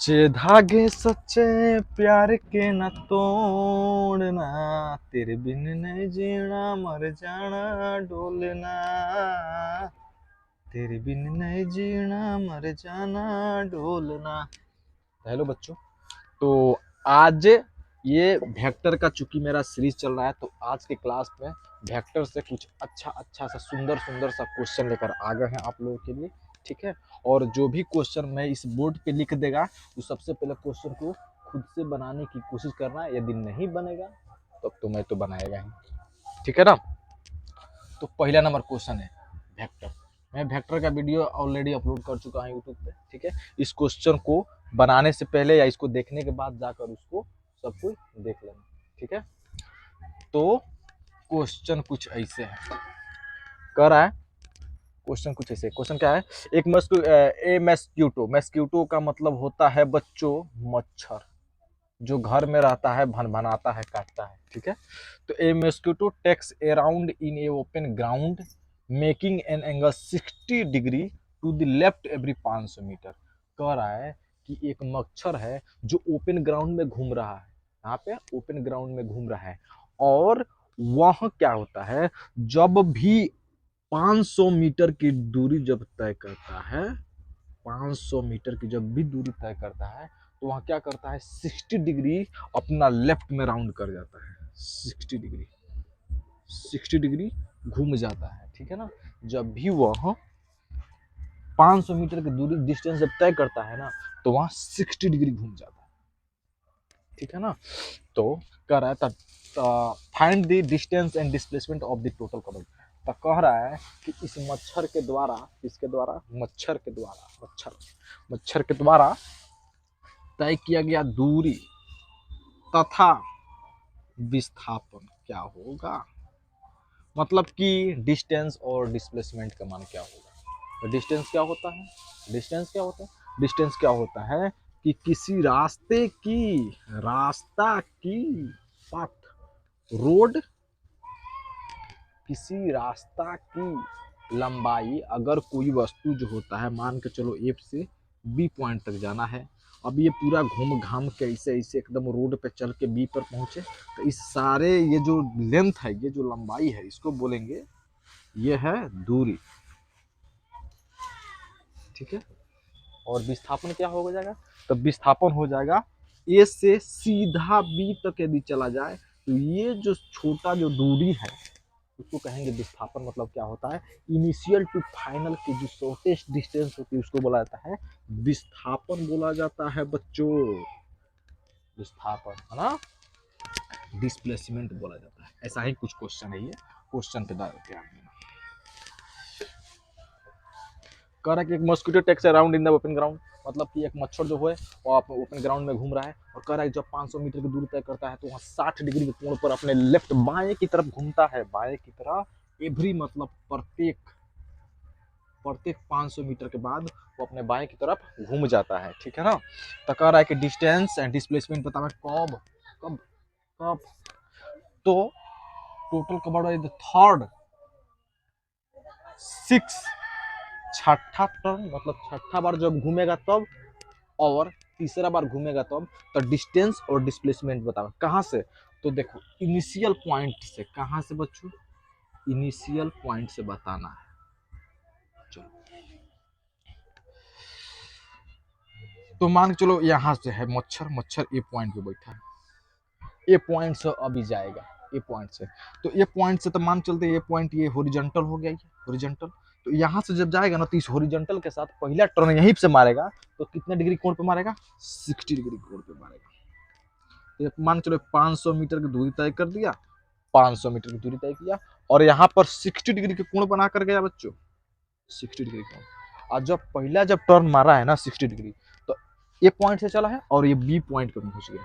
सच्चे धागे सच्चे प्यार के न तोड़ना, तेरे बिन नहीं जीना मर जाना डोलना, तेरे बिन नहीं जीना मर जाना डोलना। हेलो बच्चों, तो आज ये वेक्टर का चूंकि मेरा सीरीज चल रहा है, तो आज के क्लास में वेक्टर से कुछ अच्छा सा सुंदर सुंदर सा क्वेश्चन लेकर आ गए हैं आप लोगों के लिए। ठीक है, और जो भी क्वेश्चन मैं इस बोर्ड पे लिख देगा, तो सबसे पहले क्वेश्चन को खुद से बनाने की कोशिश करना है। यदि नहीं बनेगा तब तो मैं तो बनाएगा ही, ठीक है ना। तो पहला नंबर क्वेश्चन है वेक्टर। मैं वेक्टर का वीडियो ऑलरेडी अपलोड कर चुका हूँ यूट्यूब पे। ठीक है, इस क्वेश्चन को बनाने से पहले या इसको देखने के बाद जाकर उसको सब कुछ देख लेना। ठीक है, तो क्वेश्चन कुछ ऐसे है, कह रहा है क्वेश्चन कुछ ऐसे। क्वेश्चन क्या है, एक मस्क्यूटो, मस्क्यूटो का मतलब होता है बच्चों मच्छर, जो घर में रहता है, भनभनाता है, काटता है। ठीक है, तो a mosquito takes around in a open ground making an angle 60 degree to the left every 500 metre. कह रहा है कि एक मच्छर है जो ओपन ग्राउंड में घूम रहा है, यहाँ पे ओपन ग्राउंड में घूम रहा है, और वह क्या होता है, जब भी 500 मीटर की दूरी जब तय करता है, 500 मीटर की जब भी दूरी तय करता है, तो वहाँ क्या करता है, 60 डिग्री अपना लेफ्ट में राउंड कर जाता है। 60 डिग्री घूम जाता है। ठीक है ना, जब भी वह 500 मीटर की दूरी डिस्टेंस जब तय करता है ना, तो वहाँ 60 डिग्री घूम जाता है। ठीक है ना, तो कह रहा है find the distance and displacement of the total cover. तो कह रहा है कि इस मच्छर के द्वारा, किसके द्वारा, मच्छर के द्वारा तय किया गया दूरी तथा विस्थापन क्या होगा। मतलब कि डिस्टेंस और डिस्प्लेसमेंट का मान क्या होगा। तो डिस्टेंस क्या होता है, डिस्टेंस क्या होता है कि किसी रास्ता की पाथ, रोड, किसी रास्ता की लंबाई, अगर कोई वस्तु जो होता है, मान के चलो ए से बी पॉइंट तक जाना है, अब ये पूरा घूम घाम के ऐसे ऐसे एकदम रोड पे चल के बी पर पहुंचे, तो इस सारे ये जो लेंथ है, ये जो लंबाई है, इसको बोलेंगे ये है दूरी। ठीक है, और विस्थापन क्या हो जाएगा, तो विस्थापन हो जाएगा ए से सीधा बी तक यदि चला जाए, तो ये जो छोटा जो दूरी है उसको कहेंगे विस्थापन। मतलब क्या होता है, इनिशियल टू फाइनल की जो शॉर्टेस्ट डिस्टेंस होती है उसको बोला जाता है विस्थापन, बोला जाता है बच्चों विस्थापन, है ना। डिस्प्लेसमेंट बोला जाता है। ऐसा ही कुछ क्वेश्चन है, ये क्वेश्चन पे ध्यान देना। कह रहा है कि एक mosquito takes around in the open ground, मतलब कि एक मच्छर जो है वो ओपन ग्राउंड में घूम रहा है, और कह रहा है जब 500 मीटर की दूरी तय करता है तो वहाँ 60 डिग्री के कोण पर अपने लेफ्ट बाएं की तरफ घूमता है, बाएं की तरफ एवरी, मतलब प्रत्येक 500 मीटर के बाद वो अपने बाएं की तरफ घूम जाता है। ठीक है ना, तो कह रहा है कि डिस्टेंस एंड डिस्प्लेसमेंट बताना कब कब कब, तो टोटल कवर्ड थर्ड 6, छठा टर्न, मतलब छठा बार जब घूमेगा तब, और तीसरा बार घूमेगा तब, तो डिस्टेंस और डिस्प्लेसमेंट बताना कहाँ से। तो देखो इनिशियल पॉइंट से, कहाँ से बच्चों, इनिशियल पॉइंट से बताना है। चलो तो मान के चलो यहाँ से है मच्छर ए पॉइंट पे बैठा है, ए पॉइंट से अभी जाएगा, ए पॉइंट से, तो ए पॉइंट से तो मान चलते ए पॉइंट ये हॉरिजॉन्टल हो गया, ये हॉरिजॉन्टल, तो यहाँ से जब जाएगा ना, तो इस हॉरिजॉन्टल के साथ पहला टर्न यहीं से मारेगा, तो कितने डिग्री कोण पे मारेगा, 60 डिग्री कोण पे मारेगा। तो मान चलो 500 मीटर की दूरी तय कर दिया, 500 मीटर की दूरी तय किया, और यहाँ पर 60 डिग्री के कोण बना कर गया बच्चों, 60 डिग्री कोण। और जब पहला जब टर्न मारा है ना 60 डिग्री, तो ए पॉइंट से चला है और ये बी पॉइंट पे पहुंच गया,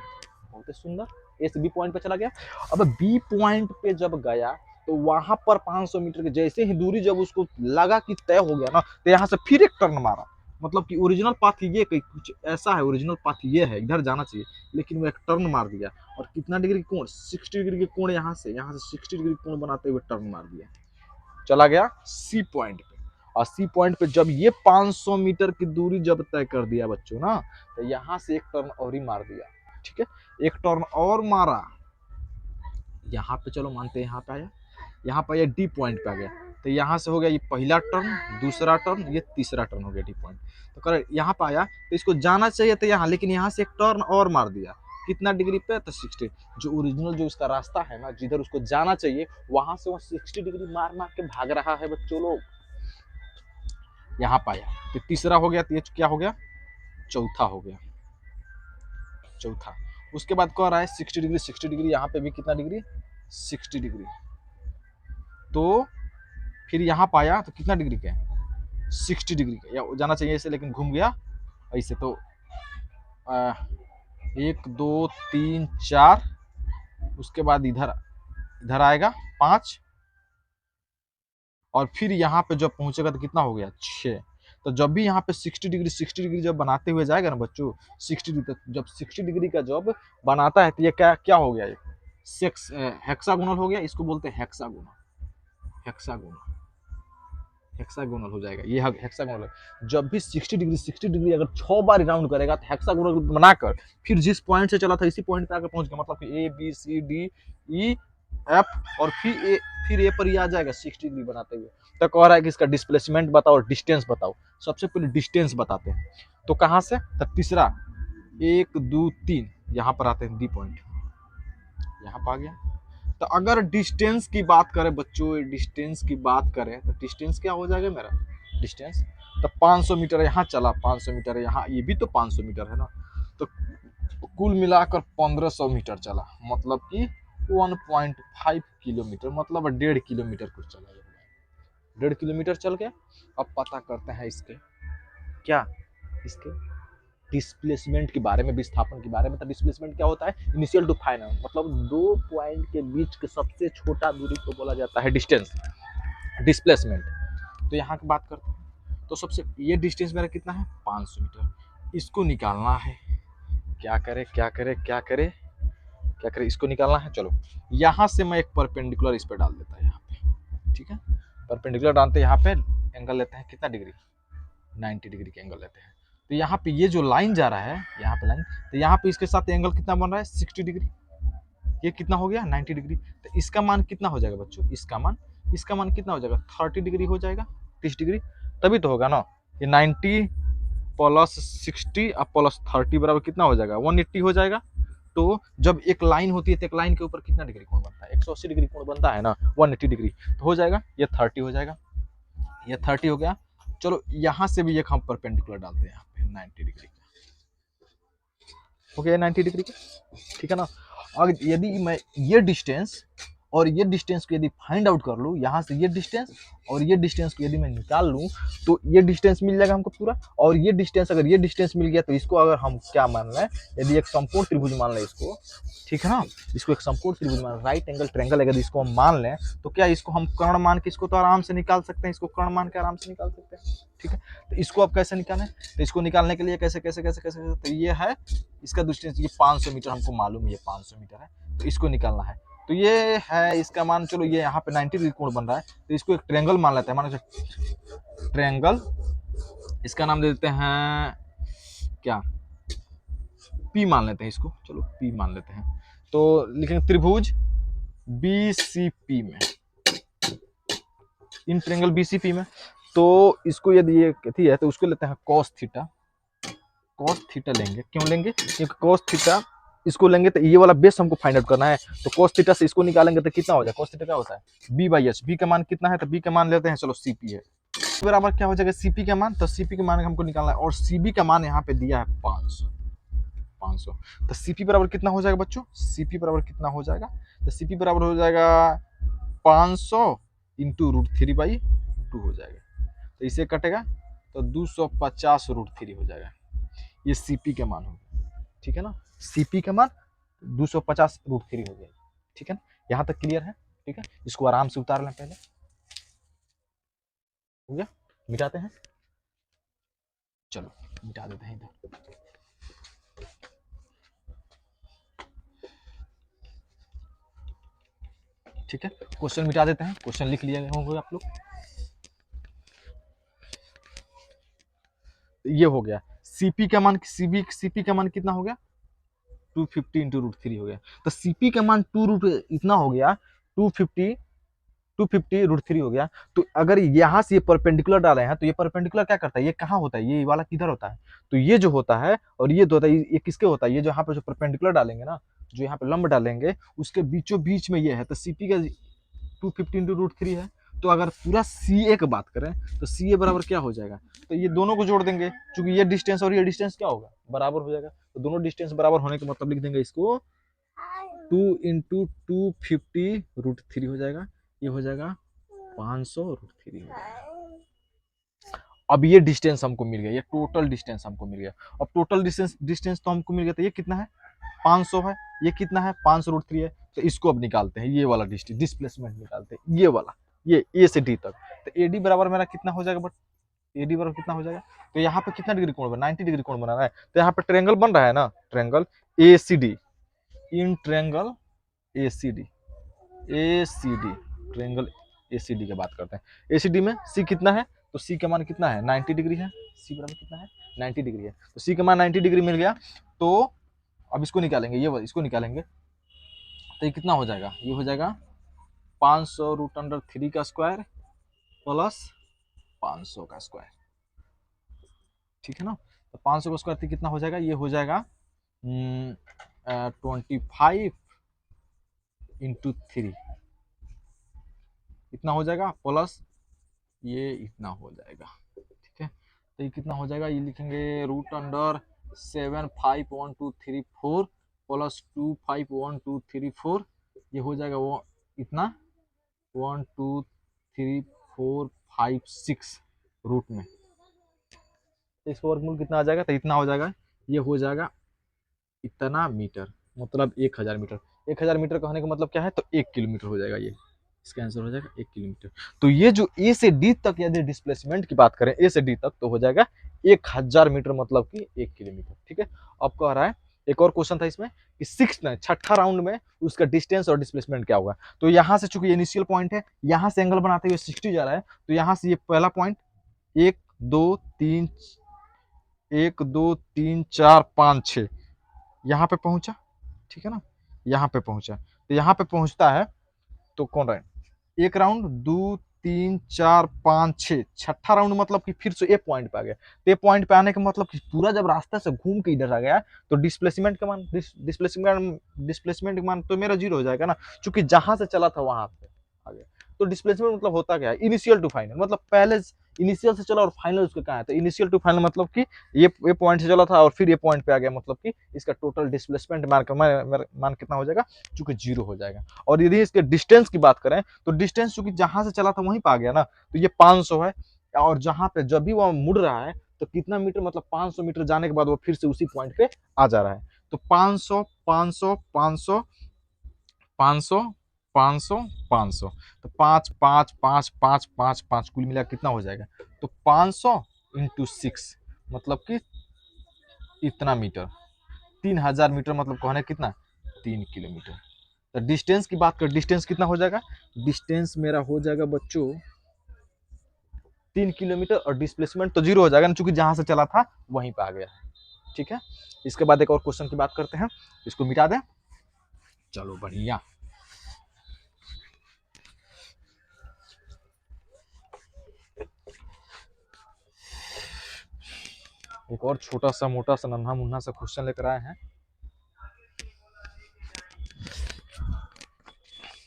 बहुत ही सुंदर, ए से बी पॉइंट पे चला गया। अब बी पॉइंट पे जब गया, तो वहां पर 500 मीटर के जैसे ही दूरी जब उसको लगा कि तय हो गया ना, तो यहाँ से फिर एक टर्न मारा। मतलब कि ओरिजिनल पाथ ये कुछ ऐसा है, ओरिजिनल पाथ ये है, इधर जाना चाहिए, लेकिन वो एक टर्न मार दिया, और कितना डिग्री कोण, 60 डिग्री के कोण, यहाँ से 60 डिग्री कोण बनाते हुए टर्न मार दिया, चला गया सी पॉइंट पे। 80 पॉइंट पे जब ये 500 मीटर की दूरी जब तय कर दिया बच्चों ना, तो यहाँ से एक टर्न और ही मार दिया। ठीक है, एक टर्न और मारा, यहाँ पे चलो मानते हैं यहाँ पे आया, यहाँ पे ये डी पॉइंट पे आ गया, तो यहाँ से हो गया ये पहला टर्न, दूसरा टर्न, ये तीसरा टर्न हो गया डी पॉइंट। तो कर यहाँ पे आया तो इसको जाना चाहिए था यहाँ, लेकिन यहाँ से एक टर्न और मार दिया, कितना डिग्री पे, तो 60। जो ओरिजिनल जो इसका रास्ता है ना, जिधर उसको जाना चाहिए, वहां से वो 60 डिग्री मार मार के भाग रहा है बच्चों लोग। यहाँ पाया तो तीसरा हो गया, तो ये क्या हो गया, चौथा हो गया, चौथा। उसके बाद कह रहा है 60 डिग्री, 60 डिग्री, यहाँ पे भी कितना डिग्री, 60 डिग्री। तो फिर यहाँ पाया तो कितना डिग्री का, 60 डिग्री का, या जाना चाहिए ऐसे, लेकिन घूम गया ऐसे। तो 1 2 3 4, उसके बाद इधर इधर आएगा 5, और फिर यहाँ पे जब पहुंचेगा तो कितना हो गया, 6। तो जब भी यहाँ पे 60 डिग्री, 60 डिग्री जब बनाते हुए जाएगा ना बच्चों, 60 डिग्री, तो जब 60 डिग्री का जब बनाता है तो ये क्या क्या हो गया, ये हेक्सागोनल हो गया, इसको बोलते हैं हेक्सागोनल, हेक्सागोनल, हेक्सागोनल हो जाएगा ये हेक्सागोनल है। जब भी 60 डिग्री, 60 डिग्री अगर 6 बार राउंड करेगा तो हेक्सागोनल बनाकर फिर जिस पॉइंट से चला था इसी पॉइंट पे आकर पहुंच गया, मतलब कि A B C D E F, और फिर ए पर ही आ जाएगा 60 डिग्री बनाते हुए। तो कह रहा है कि इसका डिस्प्लेसमेंट बताओ और डिस्टेंस बताओ। सबसे पहले डिस्टेंस बताते हैं, तो कहाँ से, तो तीसरा 1 2 3 यहाँ पर आते हैं डी पॉइंट, यहाँ पर आ गया। तो अगर डिस्टेंस की बात करें बच्चों, डिस्टेंस की बात करें तो डिस्टेंस क्या हो जाएगा मेरा, डिस्टेंस तो 500 मीटर यहाँ चला, 500 मीटर यहाँ, ये भी तो 500 मीटर है ना, तो कुल मिलाकर 1500 मीटर चला, मतलब कि 1.5 किलोमीटर, मतलब 1.5 किलोमीटर कुछ चला, 1.5 किलोमीटर चल के। अब पता करते हैं इसके क्या, इसके डिस्प्लेसमेंट के बारे में, विस्थापन के बारे में। तो डिस्प्लेसमेंट क्या होता है, इनिशियल टू फाइनल, मतलब दो पॉइंट के बीच के सबसे छोटा दूरी को बोला जाता है डिस्टेंस, डिस्प्लेसमेंट। तो यहाँ की बात करते हैं, तो सबसे ये डिस्टेंस मेरा कितना है, 500 मीटर, इसको निकालना है। क्या करे क्या करे क्या करे क्या करे, इसको निकालना है। चलो यहाँ से मैं एक परपेंडिकुलर इस पर डाल देता है यहाँ पे, ठीक है, परपेंडिकुलर डालते हैं यहाँ पे, एंगल लेते हैं कितना डिग्री, 90 डिग्री के एंगल लेते हैं। तो यहाँ पे ये जो लाइन जा रहा है, यहाँ पे लाइन, तो यहाँ पे इसके साथ एंगल कितना बन रहा है, 60 डिग्री, ये कितना हो गया, 90 डिग्री। तो इसका मान कितना हो जाएगा बच्चों, इसका मान कितना हो जाएगा, 30 डिग्री हो जाएगा, 30 डिग्री, तभी तो होगा ना। ये 90 प्लस 60 और प्लस 30 बराबर कितना हो जाएगा, 180 हो जाएगा। तो जब एक लाइन होती है तो एक लाइन के ऊपर कितना डिग्री कोण बनता है, 180 डिग्री कोण बनता है ना, 180 डिग्री, तो हो जाएगा ये 30 हो जाएगा, ये 30 हो गया। चलो यहाँ से भी एक हम परपेंडिकुलर डालते हैं यहाँ पे 90 डिग्री का, हो गया 90 डिग्री का, ठीक है ना। और यदि मैं ये डिस्टेंस और ये डिस्टेंस को यदि फाइंड आउट कर लूँ, यहाँ से ये डिस्टेंस और ये डिस्टेंस को यदि मैं निकाल लूँ, तो ये डिस्टेंस मिल जाएगा हमको पूरा। और ये डिस्टेंस, अगर ये डिस्टेंस मिल गया तो इसको अगर हम क्या मान लें, यदि एक समकोण त्रिभुज मान लें इसको, ठीक है ना, इसको एक समकोण त्रिभुज मान, राइट एंगल ट्रायंगल अगर इसको हम मान लें, तो क्या इसको हम कर्ण मान के इसको तो आराम से निकाल सकते हैं, इसको कर्ण मान के आराम से निकाल सकते हैं, ठीक है। तो इसको अब कैसे निकालें, तो इसको निकालने के लिए कैसे कैसे कैसे कैसे, तो ये है इसका डिस्टेंस, ये 500 मीटर हमको मालूम है, ये 500 मीटर है, तो इसको निकालना है। तो ये है इसका मान, चलो ये यहाँ पे 90 डिग्री कोण बन रहा है, तो इसको एक ट्रायंगल मान लेते हैं, मान ट्रायंगल, इसका नाम दे देते हैं क्या, पी मान लेते हैं इसको, चलो पी मान लेते हैं। तो लिखेंगे त्रिभुज बीसीपी में, इन ट्रायंगल बीसीपी में। तो इसको यदि ये कथी है तो उसको लेते हैं कॉस थीटा, कॉस थीटा लेंगे, क्यों लेंगे, क्योंकि कॉस थीटा इसको लेंगे तो ये वाला बेस हमको फाइंड आउट करना है। तो cos थीटा से इसको निकालेंगे तो कितना हो जाएगा, cos थीटा क्या होता है b/h, b का मान कितना है, तो b का मान लेते हैं, चलो cp है, बराबर क्या हो जाएगा cp का मान, तो cp के मान हमको निकालना है, और cb का मान यहाँ पे दिया है 500। तो cp बराबर कितना हो जाएगा बच्चों, cp बराबर कितना हो जाएगा, तो cp बराबर हो जाएगा 500 इंटू √3/2 हो जाएगा, तो इसे कटेगा तो 250 √3 हो जाएगा, ये cp का मान होगा, ठीक है ना, cp का मान 250 √3 हो गया, ठीक है ना, यहाँ तक क्लियर है, ठीक है। इसको आराम से उतार लें पहले, हो गया, मिटाते हैं, चलो मिटा देते हैं इधर, ठीक है। क्वेश्चन मिटा देते हैं, क्वेश्चन लिख लिया होंगे आप लोग, ये हो गया सीपी का मान, सीपी का मान कितना हो गया 250 इंटू रूट थ्री हो गया। तो सीपी का मान टू रूट इतना हो गया 250 रूट थ्री हो गया। तो अगर यहाँ से ये परपेंडिकुलर डाले हैं तो ये परपेंडिकुलर क्या करता है, ये कहाँ होता है, ये वाला किधर होता है, तो ये जो होता है और ये जो होता है ये किसके होता है, ये जो यहाँ पे जो परपेंडिकुलर डालेंगे ना, जो यहाँ पे लंब डालेंगे उसके बीचों बीच में ये है। तो सीपी का 250 इंटू रूट थ्री है। तो अगर पूरा सी ए की बात करें तो सी ए बराबर क्या हो जाएगा, तो ये दोनों को जोड़ देंगे, क्योंकि ये डिस्टेंस और ये डिस्टेंस क्या होगा बराबर हो जाएगा। तो दोनों डिस्टेंस बराबर होने का मतलब लिख देंगे इसको 2 इंटू 250 रूट थ्री हो जाएगा, ये हो जाएगा 500 रूट थ्री हो जाएगा। अब ये डिस्टेंस हमको मिल गया, ये टोटल डिस्टेंस हमको मिल गया। अब टोटल डिस्टेंस डिस्टेंस तो हमको मिल गया, तो ये कितना है 500 है, ये कितना है 500 रूट थ्री है। तो इसको अब निकालते हैं, ये वाला डिस्टेंस डिस्प्लेसमेंट निकालते हैं, ये वाला, ये ए से डी तक। तो ए डी बराबर मेरा कितना हो जाएगा, बट ए डी बराबर कितना हो जाएगा, तो यहाँ पे कितना डिग्री कोण बना 90 डिग्री कोण बना रहा है। तो यहाँ पे ट्रायंगल बन रहा है ना, triangle A C D, in triangle A C D, A C D, triangle A C D की बात करते हैं। ए सी डी में सी कितना है, तो सी का मान कितना है 90 डिग्री है, सी बराबर कितना है 90 डिग्री है। तो सी का मान 90 डिग्री मिल गया। तो अब इसको निकालेंगे, ये इसको निकालेंगे, तो ये कितना हो जाएगा, ये हो जाएगा 500 रूट अंडर थ्री का स्क्वायर प्लस 500 का स्क्वायर, ठीक है ना। तो 500 का स्क्वायर कितना हो जाएगा, ये हो जाएगा 25 इंटू थ्री, इतना हो जाएगा, प्लस ये इतना हो जाएगा, ठीक है। तो ये कितना हो जाएगा, ये लिखेंगे रूट अंडर 751 2 3 4 प्लस 251 2 3 4, ये हो जाएगा वो इतना 1 2 3 4 5 6 रूट में। तो इसका वर्गमूल कितना आ जाएगा, तो इतना हो जाएगा, ये हो जाएगा इतना मीटर, मतलब 1000 मीटर। 1000 मीटर कहने का मतलब क्या है, तो 1 किलोमीटर हो जाएगा, ये इसका आंसर हो जाएगा 1 किलोमीटर। तो ये जो ए से डी तक यदि डिस्प्लेसमेंट की बात करें, ए से डी तक तो हो जाएगा 1000 मीटर, मतलब कि 1 किलोमीटर, ठीक है। अब कह रहा है एक और क्वेश्चन था इसमें कि छठा राउंड में उसका डिस्टेंस और डिस्प्लेसमेंट क्या होगा। तो यहाँ से चूंकि इनिशियल पॉइंट है, यहाँ से एंगल बनाते हुए 60 जा रहा है, तो यहाँ से ये पहला पॉइंट 1 2 3 1 2 3 4 5 6 यहाँ पे पहुंचा, ठीक है ना, यहाँ पे पहुंचा। तो यहाँ पे पहुंचता है तो कौन राउंड, एक राउंड 2 3 4 5 6, छठा राउंड मतलब कि फिर से ए पॉइंट पे आ गया। तो ए पॉइंट पे आने का मतलब कि पूरा जब रास्ते से घूम के इधर आ गया तो डिस्प्लेसमेंट का मान तो मेरा जीरो हो जाएगा ना, क्योंकि जहां से चला था वहां पे आ गया। तो डिस्प्लेसमेंट मतलब होता क्या है, इनिशियल टू फाइनल, मतलब पहले इनिशियल से चला और फाइनल उसका कहाँ है। तो इनिशियल टू फाइनल मतलब कि ये पॉइंट से चला था और फिर ये पॉइंट पे आ गया, मतलब कि इसका टोटल डिस्प्लेसमेंट मान कितना हो जाएगा, चूंकि जीरो हो जाएगा। और यदि इसके डिस्टेंस की बात करें तो डिस्टेंस चूंकि जहां से चला था वहीं पे आ गया ना, तो ये 500 है। और जहां पे जब भी वो मुड़ रहा है तो कितना मीटर, मतलब 500 मीटर जाने के बाद वो फिर से उसी पॉइंट पे आ जा रहा है। तो 500 500 500 500 500 500, तो 5 5 5 5 5 5 कुल मिला कितना हो जाएगा, तो 500 इंटू 6 मतलब कि इतना मीटर, 3000 मीटर, मतलब कहना कितना 3 किलोमीटर। तो डिस्टेंस की बात कर, डिस्टेंस कितना हो जाएगा, डिस्टेंस मेरा हो जाएगा बच्चों 3 किलोमीटर, और डिस्प्लेसमेंट तो जीरो हो जाएगा ना, चूंकि जहां से चला था वहीं पे आ गया, ठीक है। इसके बाद एक और क्वेश्चन की बात करते हैं, इसको मिटा दें, चलो बढ़िया। एक और छोटा सा मोटा सा नन्हा मुन्ना सा क्वेश्चन लेकर आए हैं।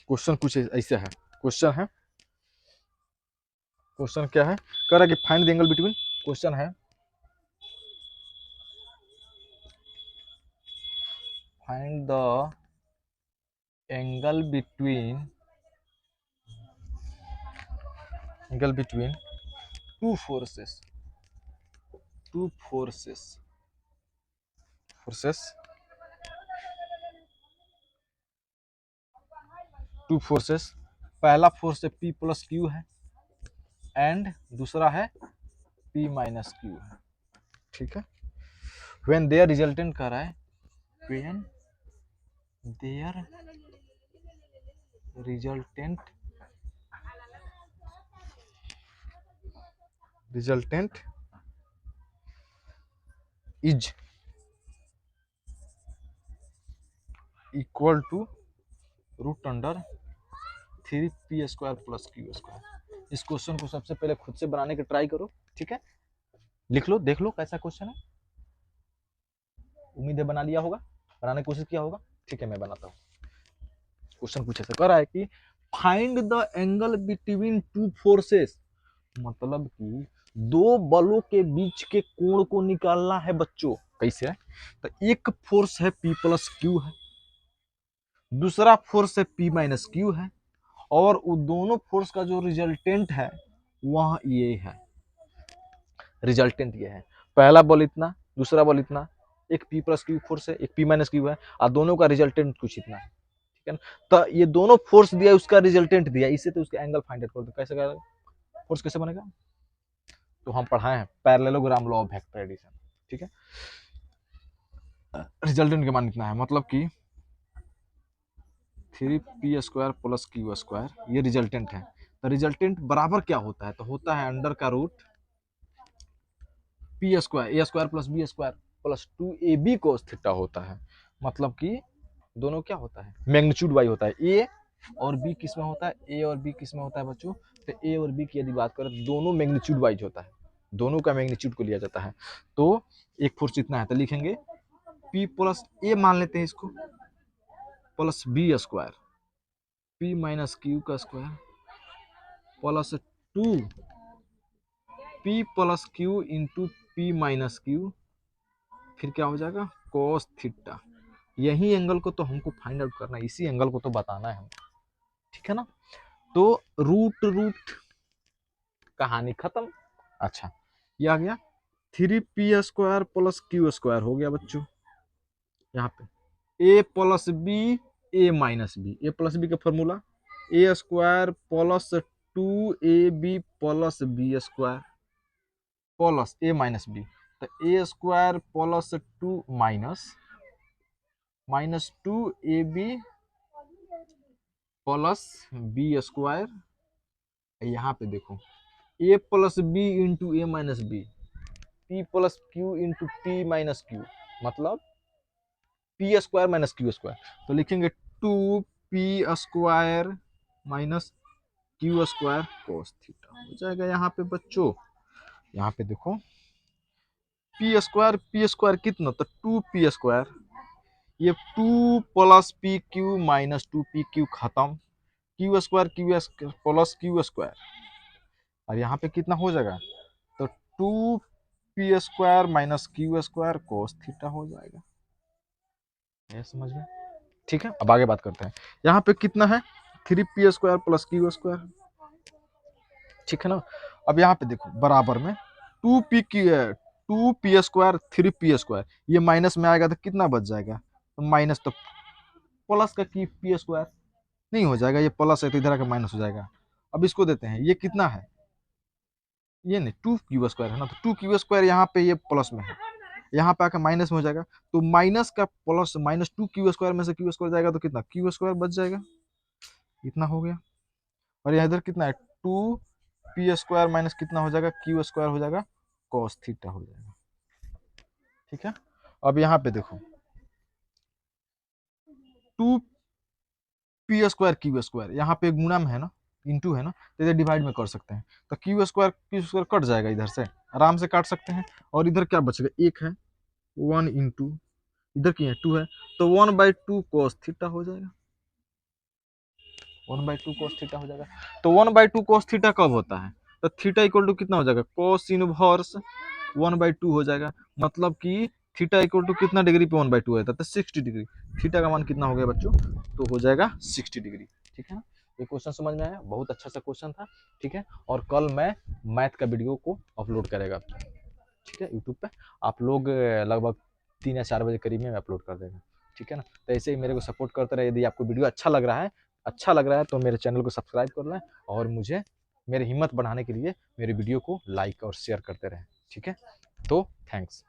क्वेश्चन कुछ ऐसे है, क्वेश्चन है, क्वेश्चन क्या है, कह रहा है कि find the angle between, question है find the angle between two forces पहला फोर्स है P प्लस क्यू है, एंड दूसरा है P माइनस क्यू है, ठीक है। व्हेन देयर रिजल्टेंट कर रहा है, when there resultant is equal to root under 3p² plus q²। इस क्वेश्चन को सबसे पहले खुद से बनाने की ट्राई करो, ठीक है, लिख लो, देख लो कैसा क्वेश्चन है। उम्मीद है बना लिया होगा, बनाने की कोशिश किया होगा। ठीक है, मैं बनाता हूँ। क्वेश्चन कुछ ऐसा कर रहा है कि find the angle between two forces, मतलब कि दो बलों के बीच के कोण को निकालना है बच्चों। कैसे है? तो एक फोर्स है P प्लस क्यू है, दूसरा फोर्स है P माइनस क्यू है, और वो दोनों फोर्स का जो रिजल्टेंट है वह ये है। रिजल्टेंट ये है, पहला बल इतना, दूसरा बल इतना, एक P प्लस क्यू फोर्स है, एक P माइनस क्यू है, और दोनों का रिजल्टेंट कुछ इतना है, ठीक है ना। तो ये दोनों फोर्स दिया, उसका रिजल्टेंट दिया, इससे तो उसका एंगल फाइंड आउट कर दो। कैसे करेगा? फोर्स कैसे बनेगा? तो हम पढ़ाए हैं parallelogram law of vector addition, ठीक है। रिजल्टेंट के मान इतना है, मतलब कि 3p² प्लस q², ये रिजल्टेंट है। तो रिजल्टेंट बराबर क्या होता है? तो होता है अंडर का root p² plus b² plus 2ab cos theta होता है। मतलब कि दोनों क्या होता है? मैग्नीट्यूड वाई होता है। ए और बी किस में होता है? ए और बी किस में होता है बच्चों? तो ए और बी की यदि बात करें तो दोनों मैग्नीट्यूड वाइज होता है, दोनों का मैग्नीट्यूड को लिया जाता है। तो एक फोर्स इतना है, तो लिखेंगे p प्लस ए मान लेते हैं इसको, plus b², p minus Q का square plus 2p plus Q into p minus Q, फिर क्या हो जाएगा? cos theta. यही एंगल को तो हमको फाइंड आउट करना है, इसी एंगल को तो बताना है हमको, ठीक है ना। तो रूट रूट कहानी खत्म। अच्छा, ये आ गया 3p² प्लस q² हो गया बच्चों। यहाँ पे a plus B, A minus B, A plus B का formula a² plus 2ab plus b² plus a minus B, तो a² plus 2 minus 2ab plus b²। यहाँ पे देखो a plus b into a minus b, p plus Q into p minus q, मतलब p² minus q²। तो लिखेंगे 2p² minus q² cos theta हो जाएगा यहाँ पे बच्चों। यहाँ पे देखो p² कितना? तो 2p², ये 2 प्लस pq माइनस 2pq खत्म, q² प्लस q², और यहाँ पे कितना हो जाएगा? तो 2p² minus q² cos theta हो जाएगा। ये समझ में? ठीक है, अब आगे बात करते हैं। यहाँ पे कितना है? 3p² प्लस q², ठीक है ना। अब यहाँ पे देखो बराबर में 2p² 3p², ये माइनस में आएगा तो कितना बच जाएगा? तो माइनस, तो प्लस का की p² नहीं हो जाएगा, ये प्लस है तो इधर आकर माइनस हो जाएगा। अब इसको देते हैं, ये कितना है? ये नहीं, 2q² है ना, तो 2q² यहाँ पे ये प्लस में है, यहाँ पे आकर माइनस में हो जाएगा। तो माइनस का प्लस, माइनस 2q² में से q² जाएगा तो कितना? q² बच जाएगा, इतना हो गया। और यहाँ इधर कितना है? 2p² माइनस कितना हो जाएगा? q² हो जाएगा, cos थीटा हो जाएगा, ठीक है। अब यहाँ पे देखो 2p² q², यहाँ पे गुणा में है ना, इंटू है ना, तो इधर डिवाइड में कर सकते हैं। तो q² कट जाएगा, इधर से आराम से काट सकते हैं। और इधर क्या बचेगा? एक है 1 इंटू, इधर की है 2 है, तो 1/2 cos थीटा हो जाएगा, 1/2 cos थीटा हो जाएगा। तो 1/2 cos थीटा कब होता है? तो थीटा इक्वल टू कितना हो जाएगा? cos इनवर्स 1/2 हो जाएगा। मतलब कि थीटा इक्वल टू कितना डिग्री पे 1/2 होता है? तो 60 डिग्री। थीटा का मान कितना हो गया बच्चों? तो हो जाएगा 60 डिग्री, ठीक है ना। ये क्वेश्चन समझ में आया? बहुत अच्छा सा क्वेश्चन था, ठीक है। और कल मैं मैथ का वीडियो को अपलोड करेगा, ठीक है, यूट्यूब पे। आप लोग लगभग 3 या 4 बजे करीब में अपलोड कर देगा, ठीक है ना। तो ऐसे ही मेरे को सपोर्ट करते रहे। यदि आपको वीडियो अच्छा लग रहा है तो मेरे चैनल को सब्सक्राइब कर लें, और मुझे मेरी हिम्मत बढ़ाने के लिए मेरे वीडियो को लाइक और शेयर करते रहें, ठीक है। तो थैंक्स।